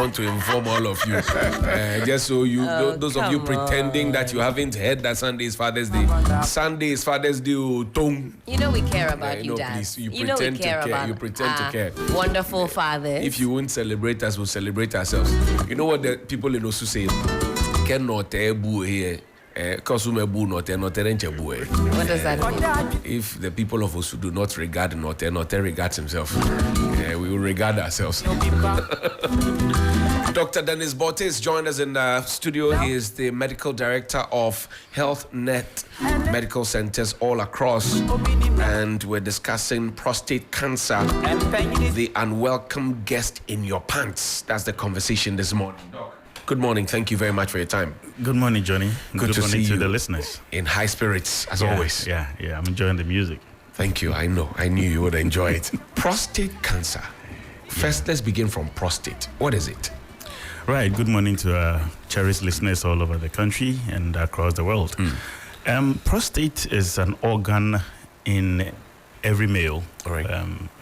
want to inform all of you. Just so you, those of you pretending that you haven't heard that Sunday is Father's Day. Sunday is Father's Day. You know we care about you, Dad. Please, you pretend to care. You pretend to care. Wonderful fathers. If you won't celebrate us, we'll celebrate ourselves. You know what the people in Osu say? Cannot here. What does that mean? If the people of Osu do not regard Note, Note regards himself. We will regard ourselves. Dr. Dennis Bortes joined us in the studio. He is the medical director of Health Net medical centers all across. And we're discussing prostate cancer, the unwelcome guest in your pants. That's the conversation this morning. Good morning. Thank you very much for your time. Good morning, Johnny. Good morning see to you the listeners. In high spirits, as always. Yeah. I'm enjoying the music. Thank you. I know. I knew you would enjoy it. Prostate cancer. First, let's begin from prostate. What is it? Right. Good morning to cherished listeners all over the country and across the world. Prostate is an organ in every male. Right.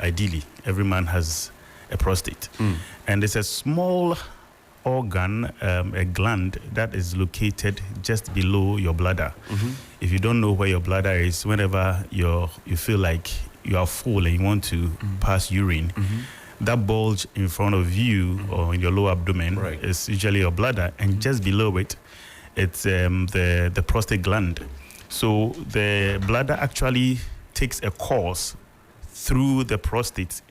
Ideally, every man has a prostate. And it's a small organ, a gland that is located just below your bladder. If you don't know where your bladder is, whenever you feel like you are full and you want to pass urine, that bulge in front of you or in your lower abdomen is usually your bladder, and just below it, it's the prostate gland. So the bladder actually takes a course through the prostate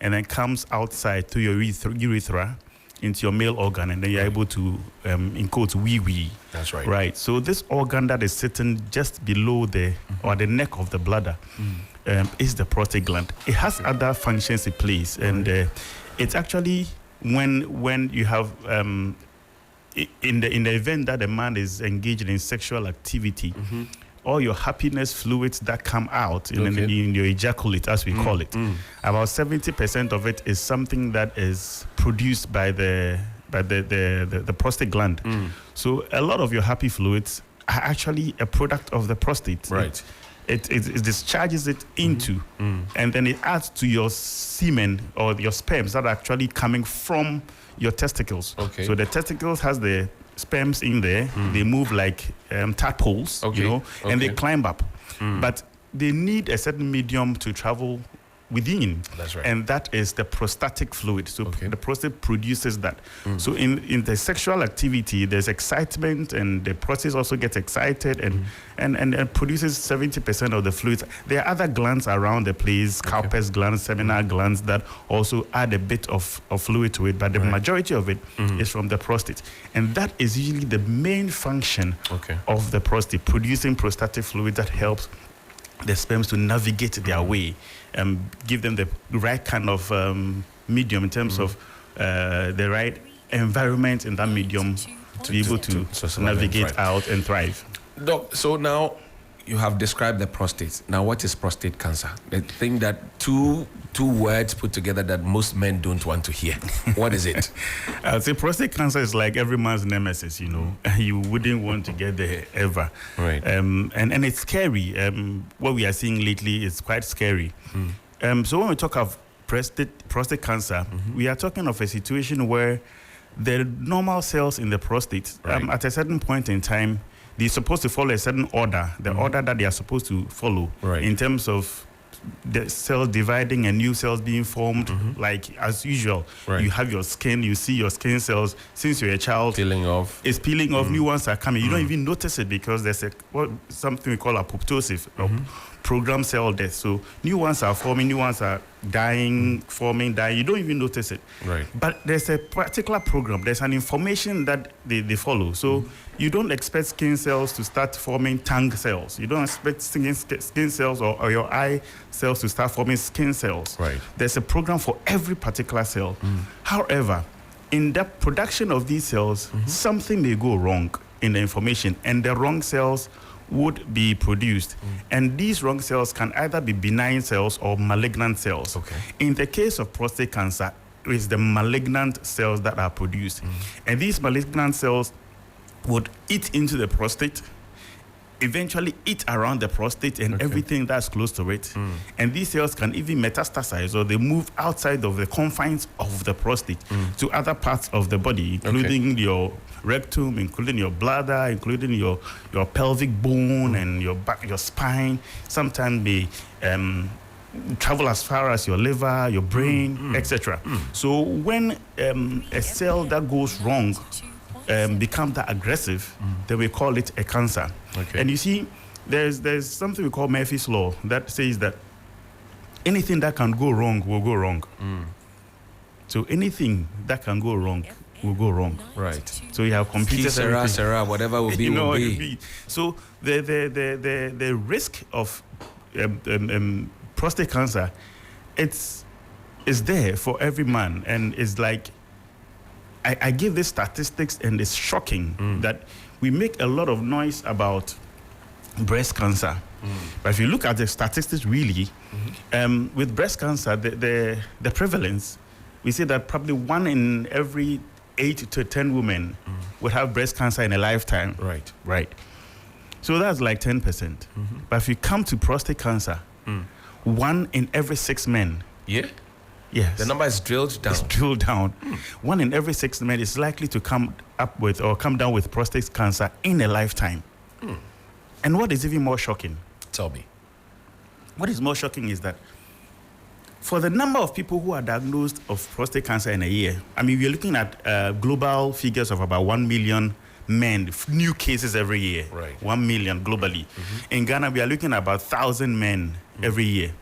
and then comes outside through your urethra into your male organ, and then you're able to, in quotes, wee-wee. That's right. Right. So this organ that is sitting just below the or the neck of the bladder is the prostate gland. It has other functions it plays, and it's actually when you have in the event that a man is engaged in sexual activity. All your happiness fluids that come out in your ejaculate, as we call it, about 70% of it is something that is produced by the prostate gland. So a lot of your happy fluids are actually a product of the prostate. Right. It discharges it into, and then it adds to your semen or your sperms that are actually coming from your testicles. Okay. So the testicles has the sperms in there. They move like tadpoles, and they climb up. But they need a certain medium to travel within. That's right. And that is the prostatic fluid. So the prostate produces that. So in the sexual activity, there's excitement, and the prostate also gets excited and produces 70% of the fluids. There are other glands around the place, Cowper's glands, seminal glands, that also add a bit of fluid to it, but the majority of it is from the prostate. And that is usually the main function of the prostate, producing prostatic fluid that helps the sperms to navigate their way and give them the right kind of medium in terms of the right environment in that medium to be able to navigate out and thrive. Doc, so now you have described the prostate. Now, what is prostate cancer? The thing that two words put together that most men don't want to hear. What is it? I'd say prostate cancer is like every man's nemesis, You wouldn't want to get there ever. Right. And it's scary. What we are seeing lately is quite scary. So when we talk of prostate cancer, we are talking of a situation where the normal cells in the prostate, at a certain point in time, they're supposed to follow a certain order, the order that they are supposed to follow in terms of the cells dividing and new cells being formed. Like as usual, you have your skin, you see your skin cells since you're a child. Peeling off. It's peeling off, new ones are coming. You don't even notice it because there's something we call apoptosis, programmed cell death. So new ones are forming, new ones are dying, forming, dying. You don't even notice it. Right. But there's a particular program. There's an information that they follow. So you don't expect skin cells to start forming tongue cells. You don't expect skin cells or your eye cells to start forming skin cells. Right. There's a program for every particular cell. However, in the production of these cells, something may go wrong in the information, and the wrong cells would be produced. And these wrong cells can either be benign cells or malignant cells. In the case of prostate cancer, it's the malignant cells that are produced. And these malignant cells would eat into the prostate eventually eat around the prostate and everything that's close to it. And these cells can even metastasize, or they move outside of the confines of the prostate to other parts of the body, including your rectum, including your bladder, including your pelvic bone and your back, your spine. Sometimes they travel as far as your liver, your brain, etc. So when a cell that goes wrong becomes that aggressive, then we call it a cancer. And you see, there's something we call Murphy's Law that says that anything that can go wrong will go wrong. So anything that can go wrong will go wrong. Right. So you have computers, Sarah, whatever will be, you know, will be. So the risk of prostate cancer, is there for every man, and it's like I give these statistics, and it's shocking that we make a lot of noise about breast cancer. But if you look at the statistics really, with breast cancer, the prevalence, we say that probably 1 in every 8 to 10 women would have breast cancer in a lifetime. Right. So that's like 10%. But if you come to prostate cancer, 1 in every 6 men. Yeah? Yes. The number is drilled down. It's drilled down. 1 in every 6 men is likely to come down with prostate cancer in a lifetime. And what is even more shocking? Tell me. What is more shocking is that for the number of people who are diagnosed of prostate cancer in a year, I mean, we're looking at global figures of about 1 million men, new cases every year. 1 million globally. In Ghana, we are looking at about 1,000 men every year.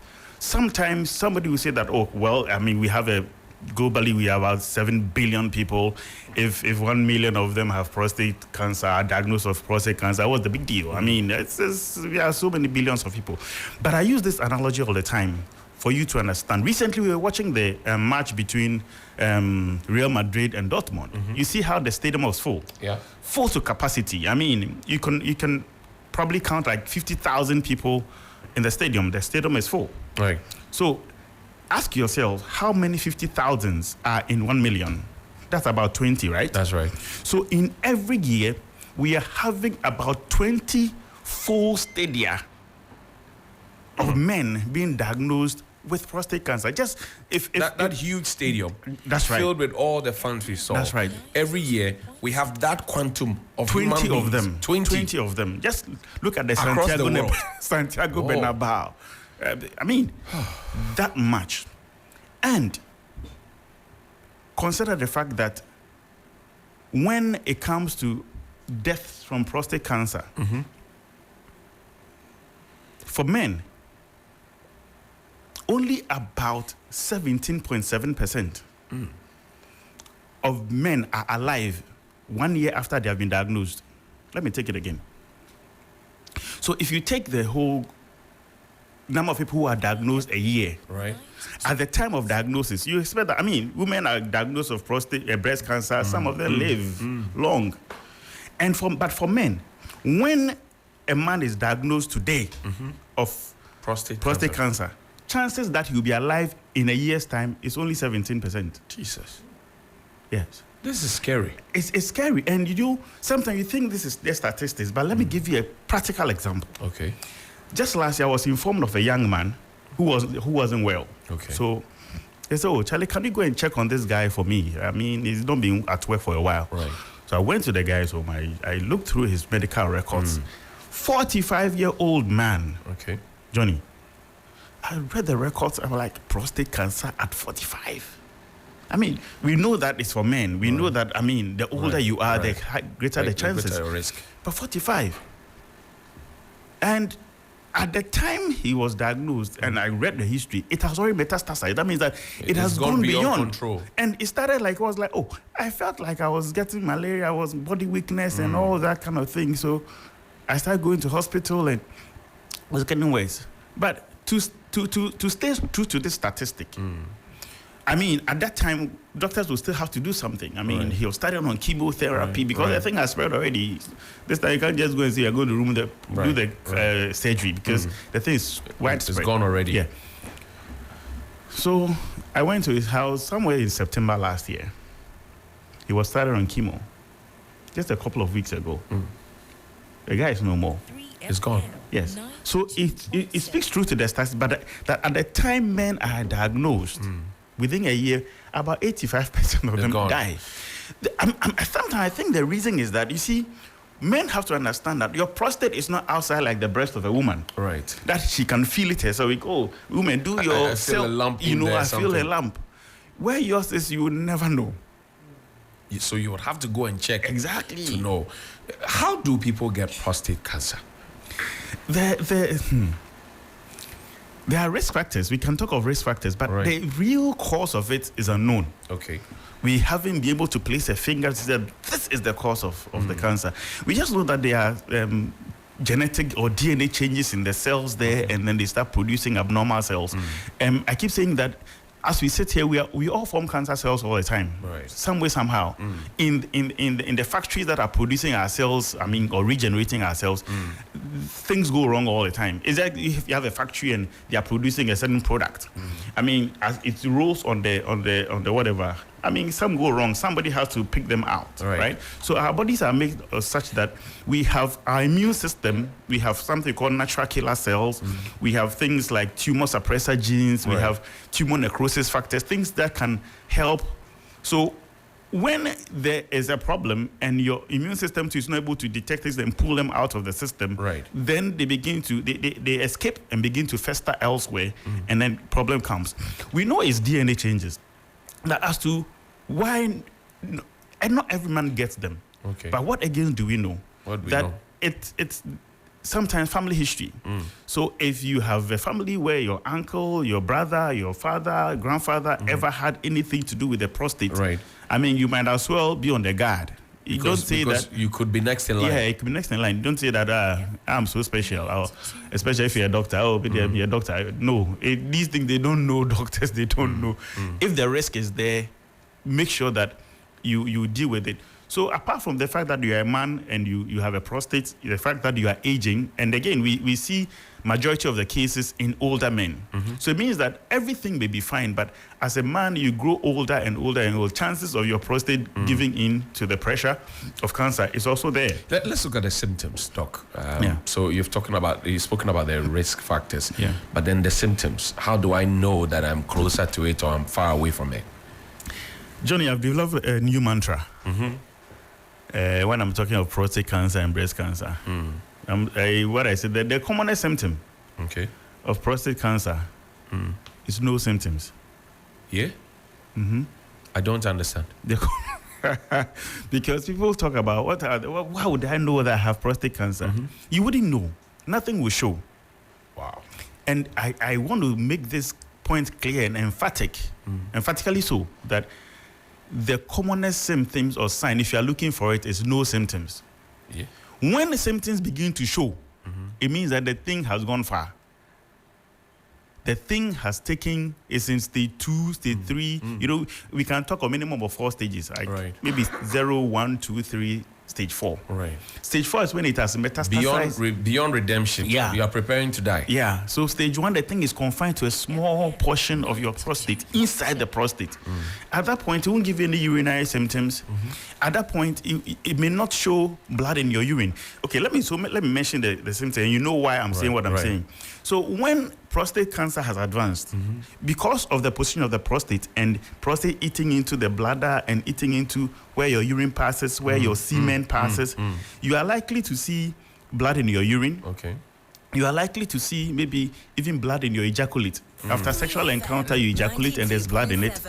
Sometimes somebody will say that, oh, well, I mean, globally, we have about 7 billion people. If 1 million of them have prostate cancer, are diagnosed of prostate cancer, what's the big deal? I mean, we have so many billions of people. But I use this analogy all the time for you to understand. Recently, we were watching the match between Real Madrid and Dortmund. You see how the stadium was full. Yeah. Full to capacity. I mean, you can probably count like 50,000 people in the stadium. The stadium is full. Right. So ask yourself, how many 50,000s are in 1 million? That's about 20, right? That's right. So in every year, we are having about 20 full stadia of men being diagnosed with prostate cancer. Just if that huge stadium, that's right, filled with all the fans we saw. That's right. Every year we have that quantum of 20 human of beings. them. 20 of them. Just look at the Across Santiago the world. Santiago Bernabeu. I mean, that much. And consider the fact that when it comes to deaths from prostate cancer, for men, only about 17.7% of men are alive 1 year after they have been diagnosed. Let me take it again. So if you take the whole number of people who are diagnosed a year, right, at the time of diagnosis, you expect that, I mean, women are diagnosed of breast cancer, some of them live long. But for men, when a man is diagnosed today of prostate cancer, chances that he'll be alive in a year's time is only 17%. Jesus. Yes. This is scary. It's scary. And sometimes you think this is their statistics, but let me give you a practical example. Okay. Just last year, I was informed of a young man who wasn't well. Okay. So they said, oh, Charlie, can you go and check on this guy for me? I mean, he's not been at work for a while. Right. So I went to the guy's home. I looked through his medical records. 45-year-old man. Okay. Johnny, I read the records. I'm like, prostate cancer at 45. I mean, we know that it's for men. We know that, I mean, the older you are, the greater the chances. Greater risk. But 45. And at the time he was diagnosed, and I read the history, it has already metastasized. That means that it has gone beyond control. And it started like, I felt like I was getting malaria, I was body weakness and all that kind of thing. So I started going to hospital and it was getting worse. But to stay true to this statistic, I mean, at that time, doctors will still have to do something. I mean, he was starting on chemotherapy because the thing has spread already. This time you can't just go and say you're going to do the surgery because the thing is widespread. It's gone already. Yeah. So I went to his house somewhere in September last year. He was started on chemo just a couple of weeks ago. The guy is no more. It's gone. Yes. So it speaks true to the stats, but that at the time men are diagnosed, within a year, about 85% of them die. Sometimes I think the reason is that, you see, men have to understand that your prostate is not outside like the breast of a woman. Right. That she can feel it herself. Like, oh, women, do your I feel a lump you in know, there, I feel a lump. Where yours is, you will never know. So you would have to go and check. Exactly. To know. How do people get prostate cancer? There are risk factors. We can talk of risk factors, but the real cause of it is unknown. Okay. We haven't been able to place a finger to say this is the cause of the cancer. We just know that there are genetic or DNA changes in the cells there, and then they start producing abnormal cells. I keep saying that as we sit here, we all form cancer cells all the time, some way, somehow. In the factories that are producing our cells, or regenerating our cells, things go wrong all the time. Is that if you have a factory and they are producing a certain product, as it rolls on the whatever, some go wrong. Somebody has to pick them out, right? So our bodies are made such that we have our immune system. We have something called natural killer cells. We have things like tumor suppressor genes. We have tumor necrosis factors, things that can help. So when there is a problem and your immune system is not able to detect this and pull them out of the system, then they begin to they escape and begin to fester elsewhere, and then problem comes. We know it's DNA changes. That as to why, and not every man gets them. Okay. But what again do we know? What do we know? It's sometimes family history. So if you have a family where your uncle, your brother, your father, grandfather ever had anything to do with the prostate, you might as well be on the guard. You don't say that you could be next in line. Yeah, you could be next in line. You don't say that I'm so special, especially if you're a doctor. Be a doctor. No, these things they don't know. Doctors they don't know. If the risk is there, make sure that you deal with it. So apart from the fact that you are a man and you have a prostate, the fact that you are aging, and again we see majority of the cases in older men. So it means that everything may be fine, but as a man you grow older and older and older, chances of your prostate giving in to the pressure of cancer is also there. Let's look at the symptoms, Doc. So you've spoken about the risk factors, but then the symptoms. How do I know that I'm closer to it or I'm far away from it? Johnny, I've developed a new mantra. When I'm talking of prostate cancer and breast cancer, what I said, the commonest symptom of prostate cancer is no symptoms. Yeah? I don't understand. Because people talk about, why would I know that I have prostate cancer? You wouldn't know. Nothing will show. Wow. And I want to make this point clear and emphatically so, that the commonest symptoms or sign, if you are looking for it, is no symptoms. Yeah. When the symptoms begin to show, it means that the thing has gone far. The thing has taken, it's in stage 2, stage 3. We can talk a minimum of 4 stages. Maybe 0, 1, 2, 3, stage 4. Stage 4 is when it has metastasized. Beyond redemption. Yeah. You are preparing to die. Yeah. So stage 1, the thing is confined to a small portion of your prostate, inside the prostate. At that point, it won't give you any urinary symptoms. At that point, it may not show blood in your urine. Okay, let me mention the symptoms, and you know why I'm saying what I'm saying. So when prostate cancer has advanced, because of the position of the prostate and prostate eating into the bladder and eating into where your urine passes, where your semen passes, you are likely to see blood in your urine. Okay. You are likely to see maybe even blood in your ejaculate. After sexual encounter, you ejaculate and there's blood in it.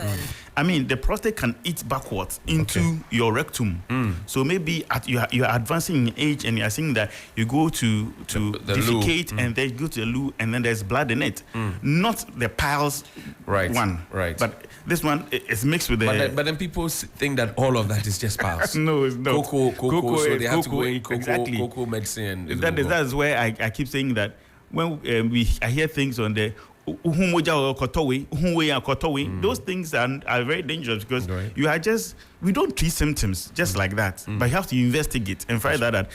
The prostate can eat backwards into your rectum. So maybe you are advancing in age and you are seeing that you go to defecate and then go to the loo and then there's blood in it. Not the piles one. But this one is mixed with the... But then people think that all of that is just piles. No, it's not. Cocoa, so they have to go in cocoa medicine. That is where I keep saying that when I hear things on the those things are very dangerous because we don't treat symptoms just like that, but you have to investigate and find out that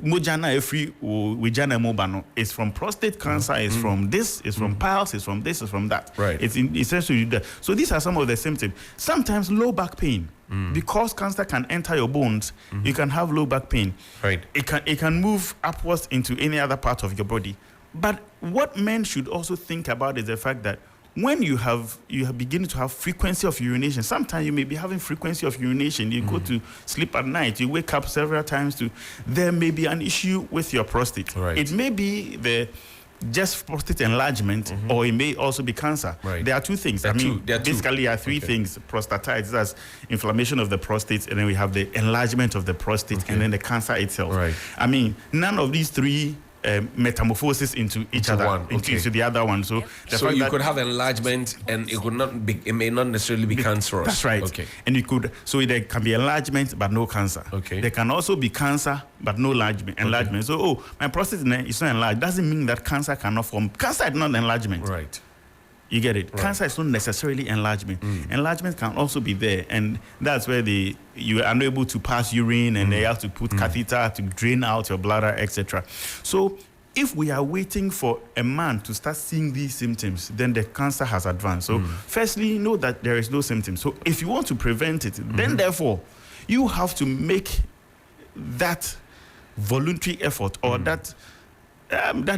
mojana every wijana mobano is from prostate cancer, is from this, is from piles, is from this, is from that. Right. It's essentially that. So these are some of the symptoms. Sometimes low back pain. Because cancer can enter your bones, you can have low back pain. Right. It can move upwards into any other part of your body. But what men should also think about is the fact that when you have beginning to have frequency of urination, sometimes you may be having frequency of urination. You go to sleep at night, you wake up several times. There may be an issue with your prostate. Right. It may be just prostate enlargement, or it may also be cancer. Right. There are two things. Basically, there are three things. Prostatitis, that's inflammation of the prostate, and then we have the enlargement of the prostate, and then the cancer itself. Right. None of these three metamorphosis into each other, into the other one. So you could have enlargement, and it may not necessarily be cancerous. That's right. Okay. And there can be enlargement but no cancer. Okay. There can also be cancer but no enlargement. Okay. So my prostate is not enlarged. Doesn't mean that cancer cannot form. Cancer is not enlargement. Right. You get it? Right. Cancer is not necessarily enlargement. Enlargement can also be there, and that's where you are unable to pass urine, and they have to put catheter to drain out your bladder, etc. So if we are waiting for a man to start seeing these symptoms, then the cancer has advanced. So firstly, know that there is no symptoms. So if you want to prevent it, then therefore you have to make that voluntary effort or that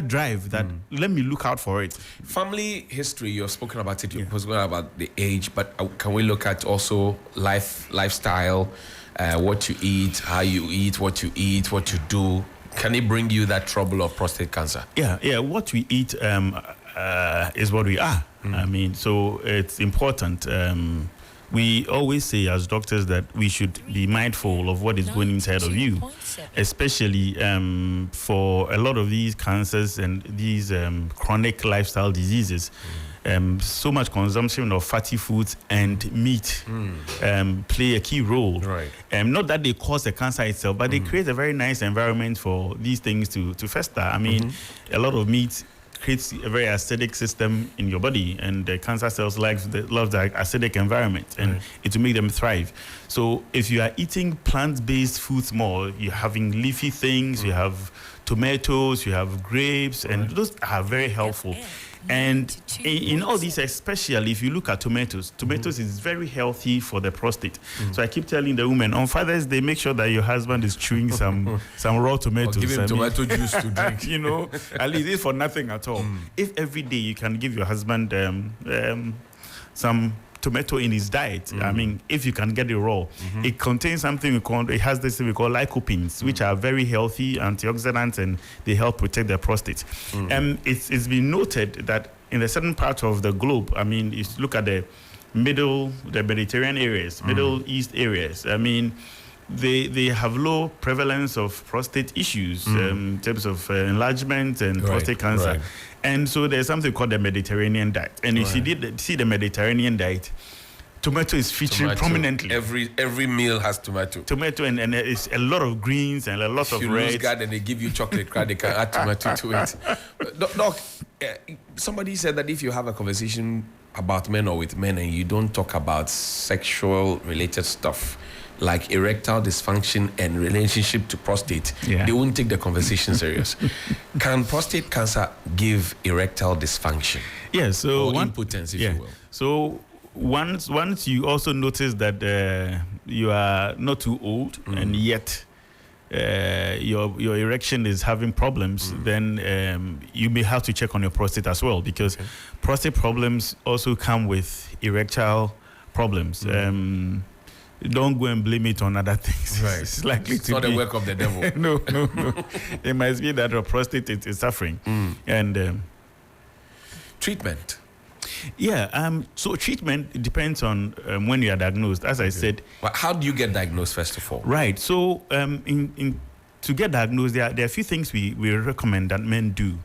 drive that let me look out for it. Family history, you've spoken about it. You've spoken about the age, but can we look at also lifestyle, what you eat, how you eat, what you do? Can it bring you that trouble of prostate cancer? Yeah. What we eat is what we are. So it's important. We always say as doctors that we should be mindful of what is going inside of you, especially for a lot of these cancers and these chronic lifestyle diseases. So much consumption of fatty foods and meat play a key role. Right. Not that they cause the cancer itself, but they create a very nice environment for these things to fester. A lot of meat creates a very acidic system in your body, and the cancer cells love the acidic environment, and it will make them thrive. So if you are eating plant-based foods more, you're having leafy things, you have tomatoes, you have grapes, and those are very helpful. And in all these, especially if you look at tomatoes is very healthy for the prostate. So I keep telling the women on Father's Day, make sure that your husband is chewing some raw tomatoes. Or give him tomato juice to drink. At least it's for nothing at all. If every day you can give your husband some tomato in his diet, if you can get it raw, it contains something it has this thing we call lycopenes, which are very healthy antioxidants, and they help protect the prostate. It's been noted that in a certain part of the globe, you look at the Mediterranean areas, Middle East areas, they have low prevalence of prostate issues in terms of enlargement and prostate cancer. Right. And so there's something called the Mediterranean diet. And if you see the Mediterranean diet, tomato is featured prominently. Every meal has tomato. Tomato, and it's a lot of greens and a lot of red. If you lose guard and they give you chocolate crack, they can add tomato to it. Doc, somebody said that if you have a conversation about men or with men and you don't talk about sexual related stuff, like erectile dysfunction and relationship to prostate, they won't take the conversation serious. Can prostate cancer give erectile dysfunction? Yeah, so or impotence, if you will. So once you also notice that you are not too old and yet your erection is having problems, then you may have to check on your prostate as well, because prostate problems also come with erectile problems. Don't go and blame it on other things. Right. It's likely it's not the work of the devil. No. It might be that your prostate is suffering. And treatment. So treatment depends on when you are diagnosed. As I said. Well, how do you get diagnosed, first of all? Right. So to get diagnosed, there are a few things we recommend that men do.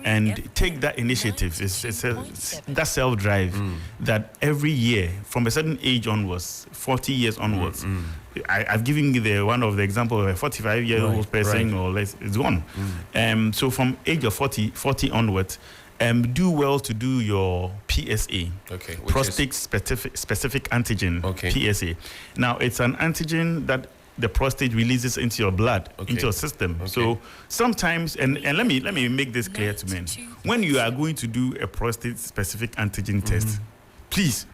And take that initiative. It's that self-drive that every year, from a certain age onwards, 40 years onwards, I've given you one of the example of a 45-year-old person or less, it's gone. So from age of 40 onwards, do well to do your PSA. Okay. Prostate specific antigen. Okay. PSA. Now, it's an antigen that the prostate releases into your blood, into your system. Okay. So sometimes, and let me make this clear to men. When you are going to do a prostate specific antigen test, please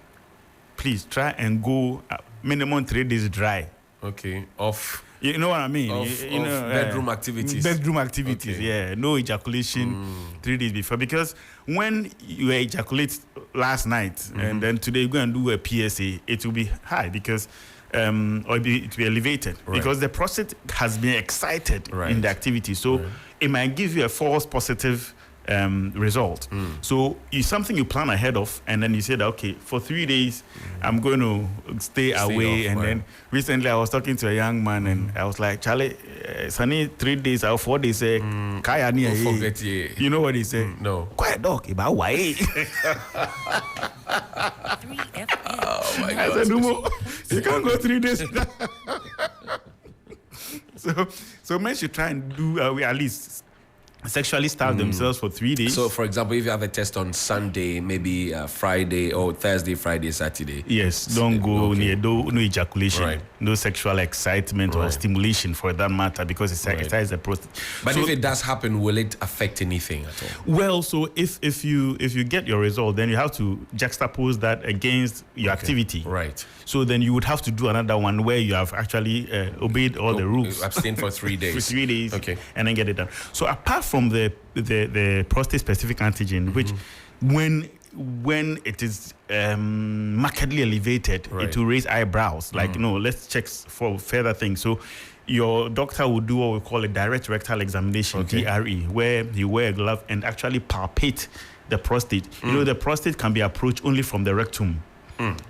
try and go minimum 3 days dry. Okay. Off. You know what I mean? You know, bedroom activities. Bedroom activities, okay. Yeah. No ejaculation 3 days before. Because when you ejaculate last night and then today you go and do a PSA, it will be high because or it will be elevated because the prostate has been excited in the activity. So it might give you a false positive result. So it's something you plan ahead of, and then you say that, okay, for 3 days, I'm going to stay away. Off, and then recently I was talking to a young man, and I was like, Charlie, Sunny, 3 days or 4 days, Kaya ni forget ye. You know what he said? No. Quiet dog, about why? Oh my I God. said, no more. You can't go 3 days. So men should try and do at least sexually starve themselves for 3 days. So, for example, if you have a test on Sunday, maybe Friday or Thursday, Friday, Saturday. Yes, don't go near no ejaculation, no sexual excitement or stimulation for that matter, because it excites the prostate. But if it does happen, will it affect anything at all? Well, so if you get your result, then you have to juxtapose that against your activity. Right. So then you would have to do another one where you have actually obeyed all the rules. Abstain for 3 days. For 3 days. Okay. And then get it done. So apart from the prostate specific antigen, which when it is markedly elevated, it will raise eyebrows. Like, let's check for further things. So your doctor will do what we call a direct rectal examination, DRE, where you wear a glove and actually palpate the prostate. You know, the prostate can be approached only from the rectum.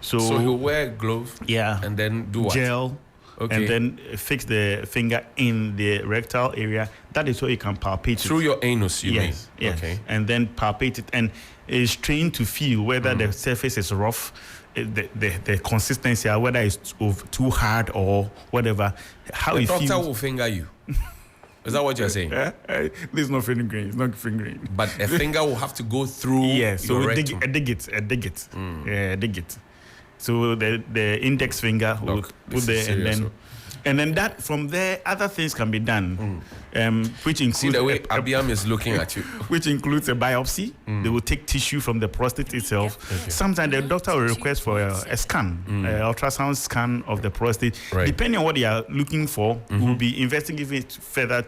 So he'll wear a glove, and then do what? Gel, and then fix the finger in the rectal area. That is where you can palpate through your anus. You mean? Yes. Okay. And then palpate it, and is trained to feel whether the surface is rough, the consistency, or whether it's too hard or whatever. How the it feels. doctor will finger you. Is that what you're saying? This is not fingering. It's not fingering. But a finger will have to go through. So your dig it. Dig it. So the index finger will put there, and then that from there other things can be done, which includes. See the way Abiam is looking at you. Which includes a biopsy. They will take tissue from the prostate itself. Okay. Sometimes the doctor will request for a scan, ultrasound scan of the prostate. Depending on what they are looking for, we'll be investigating it further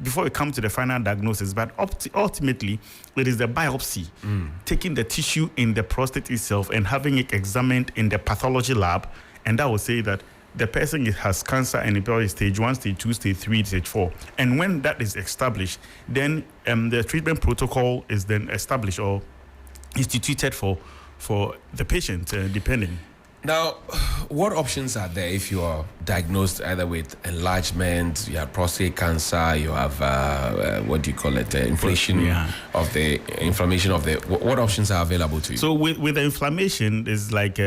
before we come to the final diagnosis. But ultimately, it is the biopsy, taking the tissue in the prostate itself and having it examined in the pathology lab, and that will say that the person has cancer in the stage 1, stage 2, stage 3, stage 4. And when that is established, then the treatment protocol is then established or instituted for the patient, depending. Now, what options are there if you are diagnosed either with enlargement, you have prostate cancer, you have inflammation of the inflammation of the. What options are available to you? So with the inflammation, is like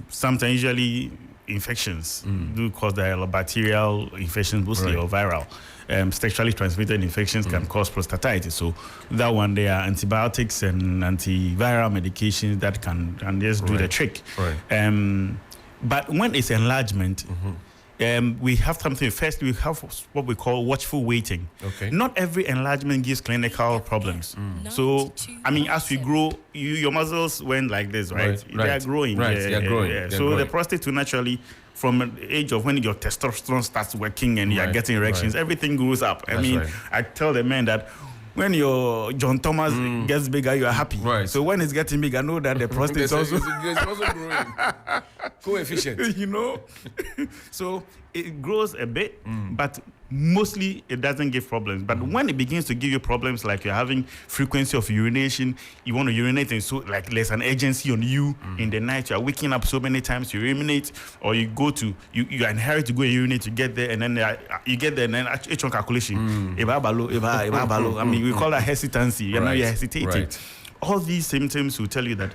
sometimes usually infections do cause the bacterial infections mostly or viral. Sexually transmitted infections can cause prostatitis. So that one, there are antibiotics and antiviral medications that can just do the trick. But when it's enlargement, we have something. First, we have what we call watchful waiting. Not every enlargement gives clinical problems. So, I mean, as we grow, your muscles went like this, right? They are growing. They are growing. So the prostate will naturally, from the age of when your testosterone starts working and you are getting erections, everything grows up. I tell the men that when your John Thomas gets bigger, you are happy. So when it's getting bigger, know that the prostate is also growing. Coefficient. You know? So it grows a bit, but mostly it doesn't give problems. But when it begins to give you problems, like you're having frequency of urination, you want to urinate, and so like there's an urgency on you in the night, you are waking up so many times, you urinate, or you go to, you are in a hurry to go and urinate, you get there, and then you get there, and then H1 calculation. I mean, we call that hesitancy. You're hesitating. All these symptoms will tell you that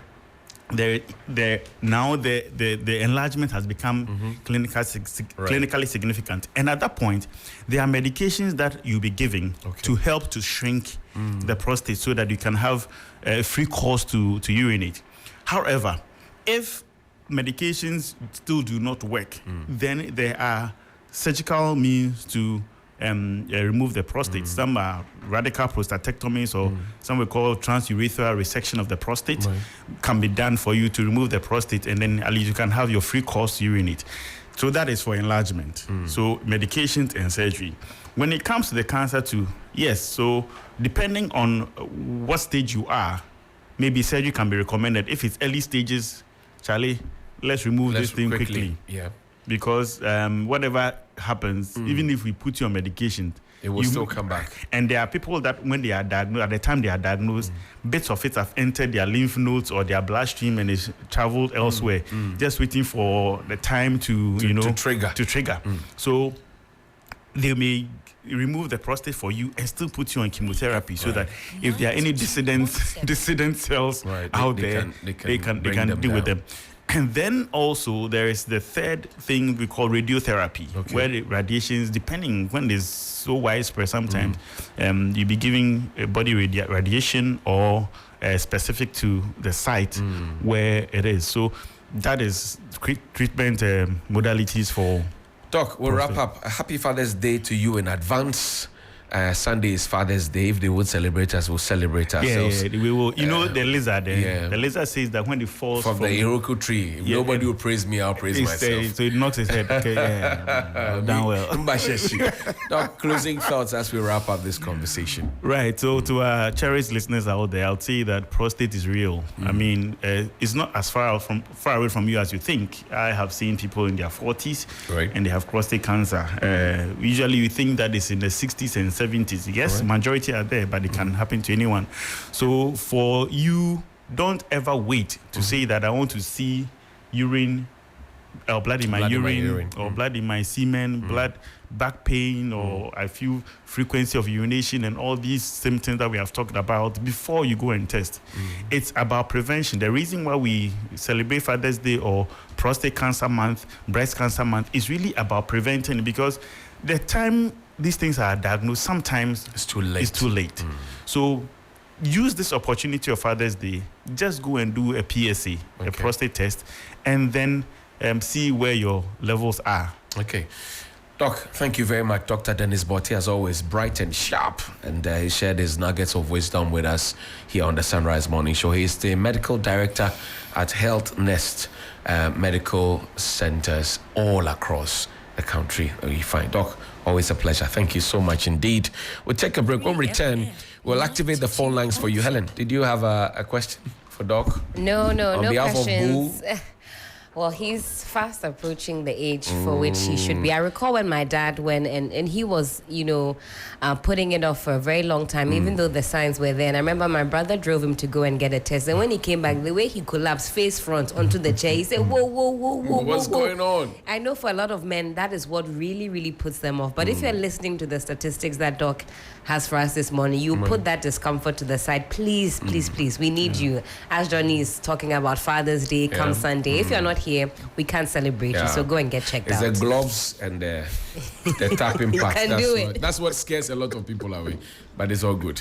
now the enlargement has become clinically significant, and at that point, there are medications that you'll be giving to help to shrink the prostate so that you can have a free course to urinate. However, if medications still do not work, then there are surgical means to remove the prostate. Some are radical prostatectomies, or some we call transurethral resection of the prostate, can be done for you to remove the prostate, and then at least you can have your free course urinate. So that is for enlargement. So medications and surgery. When it comes to the cancer too, yes, so depending on what stage you are, maybe surgery can be recommended. If it's early stages, Charlie, let's remove this thing quickly. Yeah. Because whatever happens, even if we put you on medication, it will still come back. And there are people that when they are diagnosed, at the time they are diagnosed, bits of it have entered their lymph nodes or their bloodstream and it's traveled elsewhere, just waiting for the time to trigger. So they may remove the prostate for you and still put you on chemotherapy, so that if there are any dissident cells out there, they can deal with them. And then also there is the third thing we call radiotherapy, where the radiations, depending when it's so widespread, sometimes you'll be giving a body radiation or specific to the site where it is. So that is treatment modalities for. Doc, we'll wrap up. Happy Father's Day to you in advance. Sunday is Father's Day. If they would celebrate us, we'll celebrate ourselves. Yeah, we will. You know the lizard. The lizard says that when it falls from the Iroku tree, if nobody will praise me, I'll praise myself. So it knocks his head. Okay, done well. Doc, closing thoughts as we wrap up this conversation. Right. So to our cherished listeners out there, I'll say that prostate is real. I mean, it's not as far away from you as you think. I have seen people in their 40s and they have prostate cancer. Usually, we think that it's in the 60s and 70s. Yes, majority are there, but it can happen to anyone. So for you, don't ever wait to say that I want to see urine or blood in my urine or blood in my semen, back pain, or I feel frequency of urination and all these symptoms that we have talked about before you go and test. It's about prevention. The reason why we celebrate Father's Day or Prostate Cancer Month, Breast Cancer Month is really about preventing, because the time these things are diagnosed, sometimes it's too late. So use this opportunity of Father's Day. Just go and do a PSA, a prostate test, and then see where your levels are. Okay. Doc, thank you very much. Dr. Dennis Botti, as always, bright and sharp, and he shared his nuggets of wisdom with us here on the Sunrise Morning Show. He is the medical director at Health Nest Medical Centers all across the country. You find Doc, always a pleasure. Thank you so much indeed. We'll take a break. When we return, we'll activate the phone lines for you. Helen, did you have a question for Doc? No questions. Of Boo? Well, he's fast approaching the age for which he should be. I recall when my dad went and he was, putting it off for a very long time, even though the signs were there. And I remember my brother drove him to go and get a test. And when he came back, the way he collapsed face front onto the chair, he said, whoa, what's going on? I know for a lot of men, that is what really, really puts them off. But if you're listening to the statistics that Doc has for us this morning, you put that discomfort to the side. Please, we need you. As Johnny is talking about Father's Day come Sunday, if you're not here, we can't celebrate you, so go and get checked out. It's the gloves and the tapping part. That's what scares a lot of people away, but it's all good.